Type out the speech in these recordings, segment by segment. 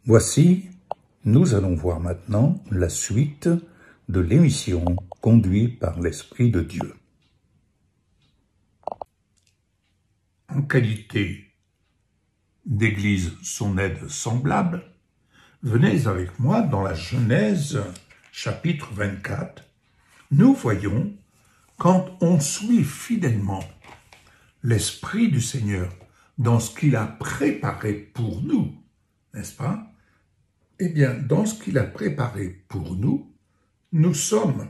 Voici, nous allons voir maintenant la suite de l'émission conduite par l'Esprit de Dieu. En qualité d'Église son aide semblable, venez avec moi dans la Genèse chapitre 24. Nous voyons, quand on suit fidèlement l'Esprit du Seigneur dans ce qu'il a préparé pour nous, n'est-ce pas? Eh bien, dans ce qu'il a préparé pour nous, nous sommes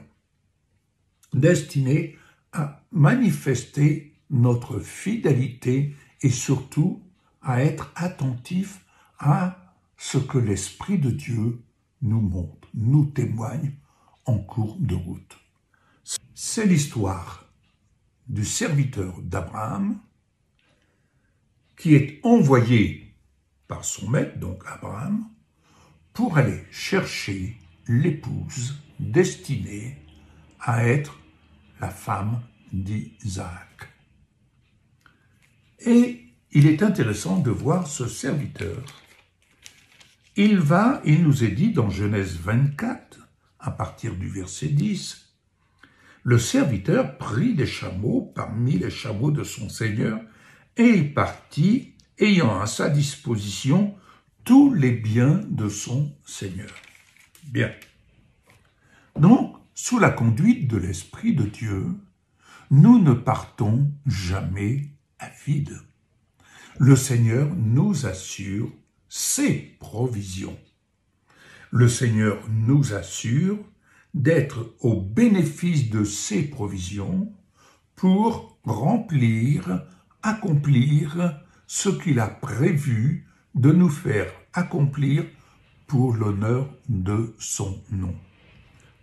destinés à manifester notre fidélité et surtout à être attentifs à ce que l'Esprit de Dieu nous montre, nous témoigne en cours de route. C'est l'histoire du serviteur d'Abraham qui est envoyé par son maître, donc Abraham, pour aller chercher l'épouse destinée à être la femme d'Isaac. Et il est intéressant de voir ce serviteur. Il nous est dit dans Genèse 24, à partir du verset 10, le serviteur prit des chameaux parmi les chameaux de son seigneur et il partit, ayant à sa disposition tous les biens de son Seigneur. Bien. Donc, sous la conduite de l'Esprit de Dieu, nous ne partons jamais à vide. Le Seigneur nous assure ses provisions. Le Seigneur nous assure d'être au bénéfice de ses provisions pour remplir, accomplir ce qu'il a prévu de nous faire accomplir pour l'honneur de son nom.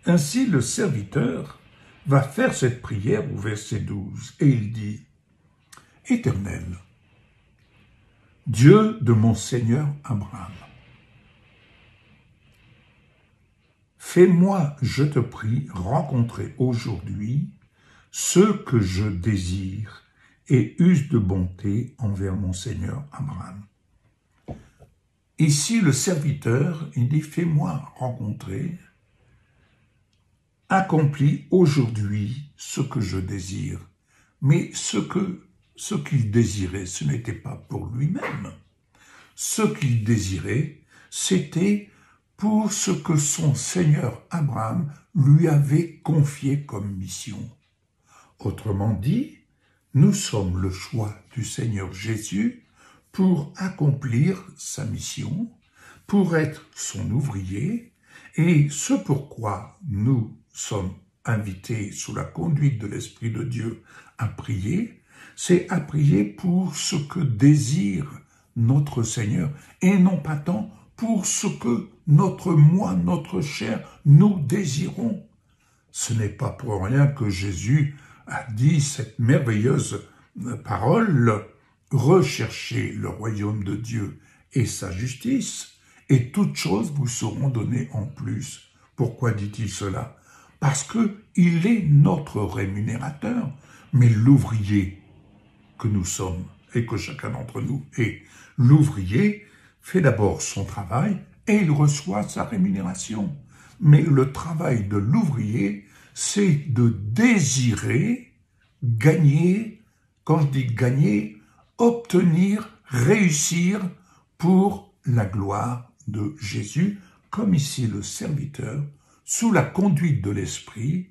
Ainsi, le serviteur va faire cette prière au verset 12, et il dit « Éternel, Dieu de mon Seigneur Abraham, fais-moi, je te prie, rencontrer aujourd'hui ce que je désire et use de bonté envers mon Seigneur Abraham. » Ici, le serviteur, il dit, fais-moi rencontrer, accomplis aujourd'hui ce que je désire. Mais ce qu'il désirait, ce n'était pas pour lui-même. Ce qu'il désirait, c'était pour ce que son Seigneur Abraham lui avait confié comme mission. Autrement dit, nous sommes le choix du Seigneur Jésus pour accomplir sa mission, pour être son ouvrier, et ce pourquoi nous sommes invités sous la conduite de l'Esprit de Dieu à prier, c'est à prier pour ce que désire notre Seigneur, et non pas tant pour ce que notre moi, notre chair, nous désirons. Ce n'est pas pour rien que Jésus a dit cette merveilleuse parole, recherchez le royaume de Dieu et sa justice, et toutes choses vous seront données en plus. Pourquoi dit-il cela? Parce qu'il est notre rémunérateur, mais l'ouvrier que nous sommes, et que chacun d'entre nous est, l'ouvrier fait d'abord son travail, et il reçoit sa rémunération. Mais le travail de l'ouvrier, c'est de désirer gagner, quand je dis gagner, obtenir, réussir pour la gloire de Jésus, comme ici le serviteur, sous la conduite de l'Esprit,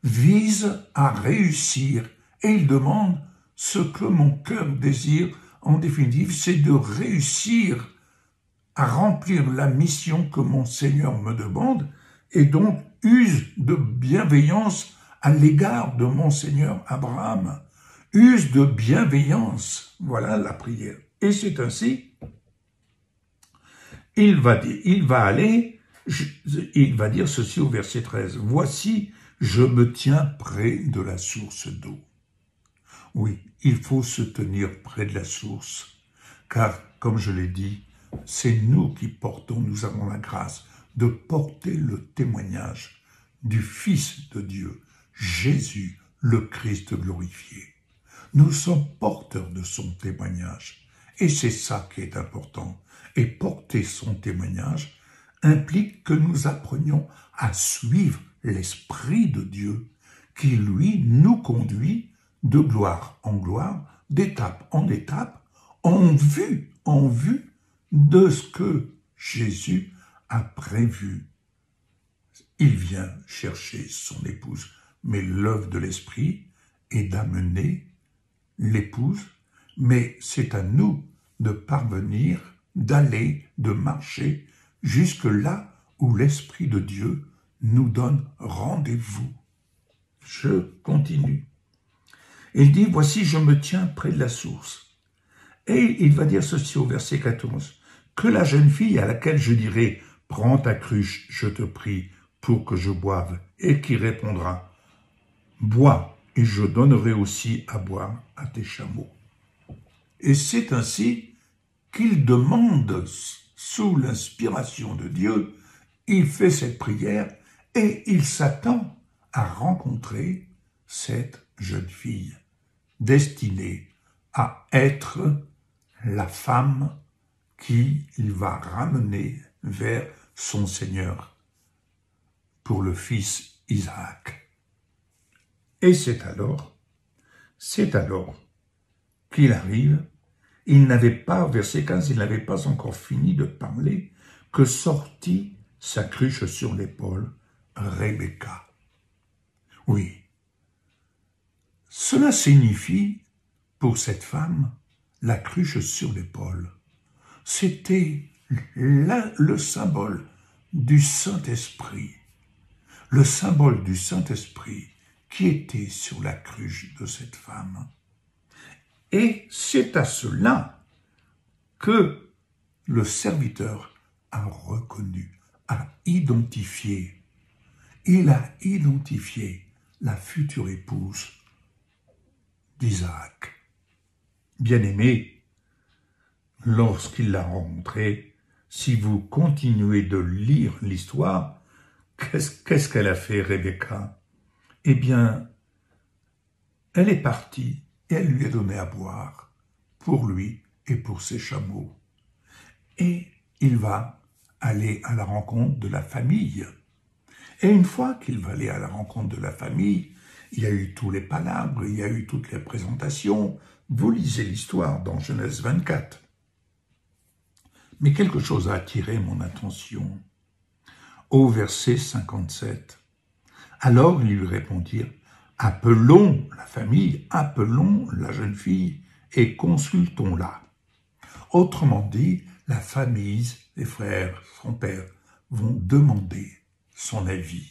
vise à réussir. Et il demande ce que mon cœur désire, en définitive, c'est de réussir à remplir la mission que mon Seigneur me demande, et donc use de bienveillance à l'égard de mon Seigneur Abraham. Use de bienveillance, voilà la prière. Et c'est ainsi, il va dire ceci au verset 13, « Voici, je me tiens près de la source d'eau. » Oui, il faut se tenir près de la source, car, comme je l'ai dit, c'est nous qui portons, nous avons la grâce de porter le témoignage du Fils de Dieu, Jésus, le Christ glorifié. Nous sommes porteurs de son témoignage, et c'est ça qui est important. et porter son témoignage implique que nous apprenions à suivre l'Esprit de Dieu qui, lui, nous conduit de gloire en gloire, d'étape en étape, en vue de ce que Jésus a prévu. Il vient chercher son épouse, mais l'œuvre de l'Esprit est d'amener l'épouse, mais c'est à nous de parvenir, d'aller, de marcher jusque là où l'Esprit de Dieu nous donne rendez-vous. Je continue. Il dit, voici, je me tiens près de la source. Et il va dire ceci au verset 14, que la jeune fille à laquelle je dirai, prends ta cruche, je te prie, pour que je boive, et qui répondra, bois, et je donnerai aussi à boire à tes chameaux. Et c'est ainsi qu'il demande, sous l'inspiration de Dieu, il fait cette prière et il s'attend à rencontrer cette jeune fille destinée à être la femme qu'il va ramener vers son Seigneur pour le fils Isaac. Et c'est alors qu'il arrive. Il n'avait pas, verset 15, il n'avait pas encore fini de parler que sortit sa cruche sur l'épaule, Rebecca. Oui, cela signifie, pour cette femme, la cruche sur l'épaule. C'était le symbole du Saint-Esprit. Le symbole du Saint-Esprit qui était sur la cruche de cette femme. Et c'est à cela que le serviteur a reconnu, a identifié. Il a identifié la future épouse d'Isaac. Bien-aimé, lorsqu'il l'a rencontrée, si vous continuez de lire l'histoire, qu'est-ce qu'elle a fait, Rebecca? Eh bien, elle est partie et elle lui a donné à boire, pour lui et pour ses chameaux. Et il va aller à la rencontre de la famille. Et une fois qu'il va aller à la rencontre de la famille, il y a eu tous les palabres, il y a eu toutes les présentations. Vous lisez l'histoire dans Genèse 24. Mais quelque chose a attiré mon attention. Au verset 57. Alors ils lui répondirent, appelons la famille, appelons la jeune fille et consultons-la. Autrement dit, la famille, les frères, son père, vont demander son avis.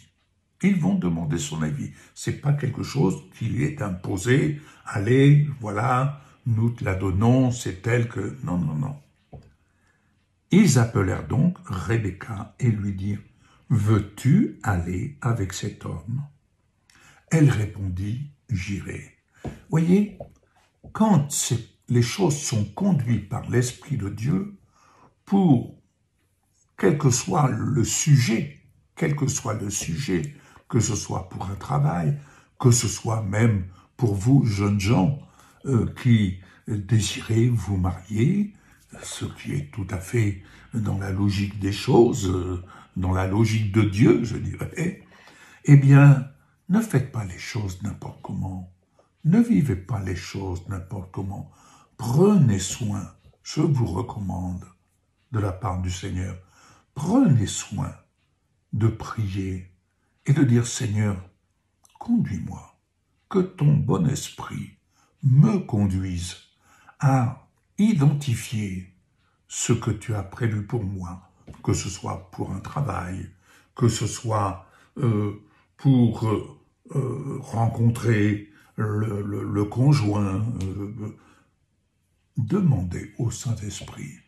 Ils vont demander son avis. C'est pas quelque chose qui lui est imposé. Allez, voilà, nous te la donnons, c'est tel que... Non, non, non. Ils appelèrent donc Rebecca et lui dirent, veux-tu aller avec cet homme? Elle répondit, j'irai. Voyez, quand les choses sont conduites par l'Esprit de Dieu, pour quel que soit le sujet, que ce soit pour un travail, que ce soit même pour vous, jeunes gens, qui désirez vous marier, ce qui est tout à fait dans la logique des choses, dans la logique de Dieu, je dirais, eh bien, ne faites pas les choses n'importe comment. Ne vivez pas les choses n'importe comment. Prenez soin, je vous recommande, de la part du Seigneur, prenez soin de prier et de dire, Seigneur, conduis-moi, que ton bon esprit me conduise à identifier ce que tu as prévu pour moi, que ce soit pour un travail, que ce soit pour rencontrer le conjoint. Demandez au Saint-Esprit.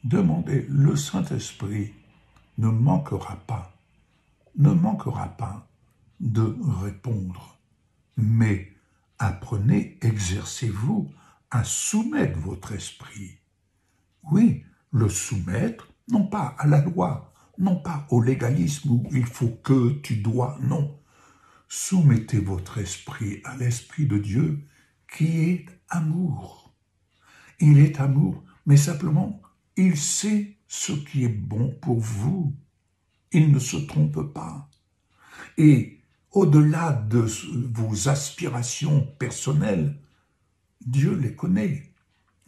Demandez, le Saint-Esprit ne manquera pas de répondre. Mais apprenez, exercez-vous à soumettre votre esprit. Oui, le soumettre, non pas à la loi, non pas au légalisme où il faut que, tu dois, non. Soumettez votre esprit à l'Esprit de Dieu qui est amour. Il est amour, mais simplement, il sait ce qui est bon pour vous. Il ne se trompe pas. Et au-delà de vos aspirations personnelles, Dieu les connaît.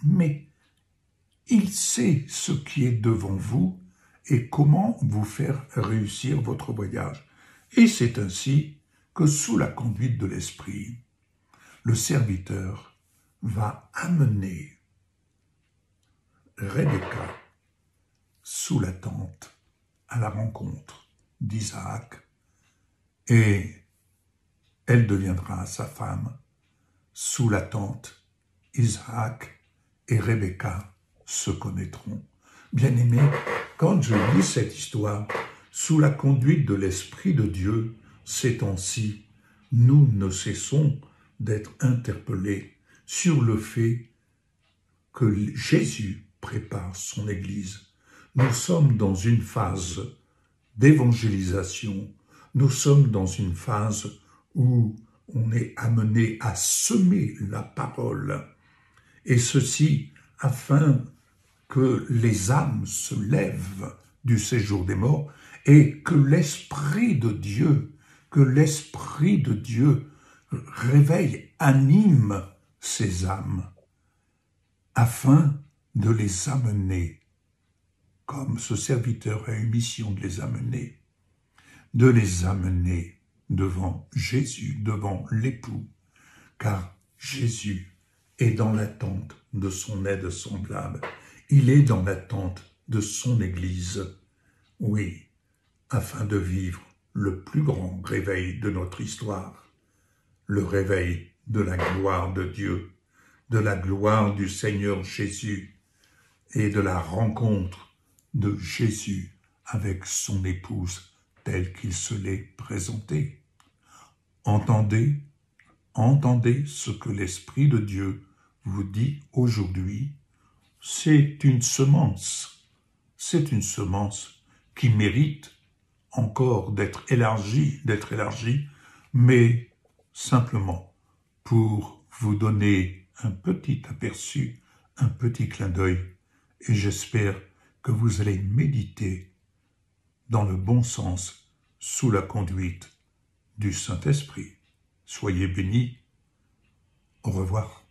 Mais il sait ce qui est devant vous et comment vous faire réussir votre voyage. Et c'est ainsi que sous la conduite de l'Esprit, le serviteur va amener Rebecca sous la tente à la rencontre d'Isaac et elle deviendra sa femme. Sous la tente, Isaac et Rebecca se connaîtront. Bien-aimés, quand je lis cette histoire, sous la conduite de l'Esprit de Dieu, ces temps-ci, nous ne cessons d'être interpellés sur le fait que Jésus prépare son Église. Nous sommes dans une phase d'évangélisation, nous sommes dans une phase où on est amené à semer la parole, et ceci afin que les âmes se lèvent du séjour des morts et que l'Esprit de Dieu réveille, anime ces âmes afin de les amener, comme ce serviteur a une mission de les amener devant Jésus, devant l'époux, car Jésus est dans l'attente de son aide semblable. Il est dans l'attente de son Église, oui, afin de vivre le plus grand réveil de notre histoire, le réveil de la gloire de Dieu, de la gloire du Seigneur Jésus et de la rencontre de Jésus avec son épouse telle qu'il se l'est présenté. Entendez ce que l'Esprit de Dieu vous dit aujourd'hui. C'est une semence qui mérite encore d'être élargie, mais simplement pour vous donner un petit aperçu, un petit clin d'œil, et j'espère que vous allez méditer dans le bon sens sous la conduite du Saint-Esprit. Soyez bénis. Au revoir.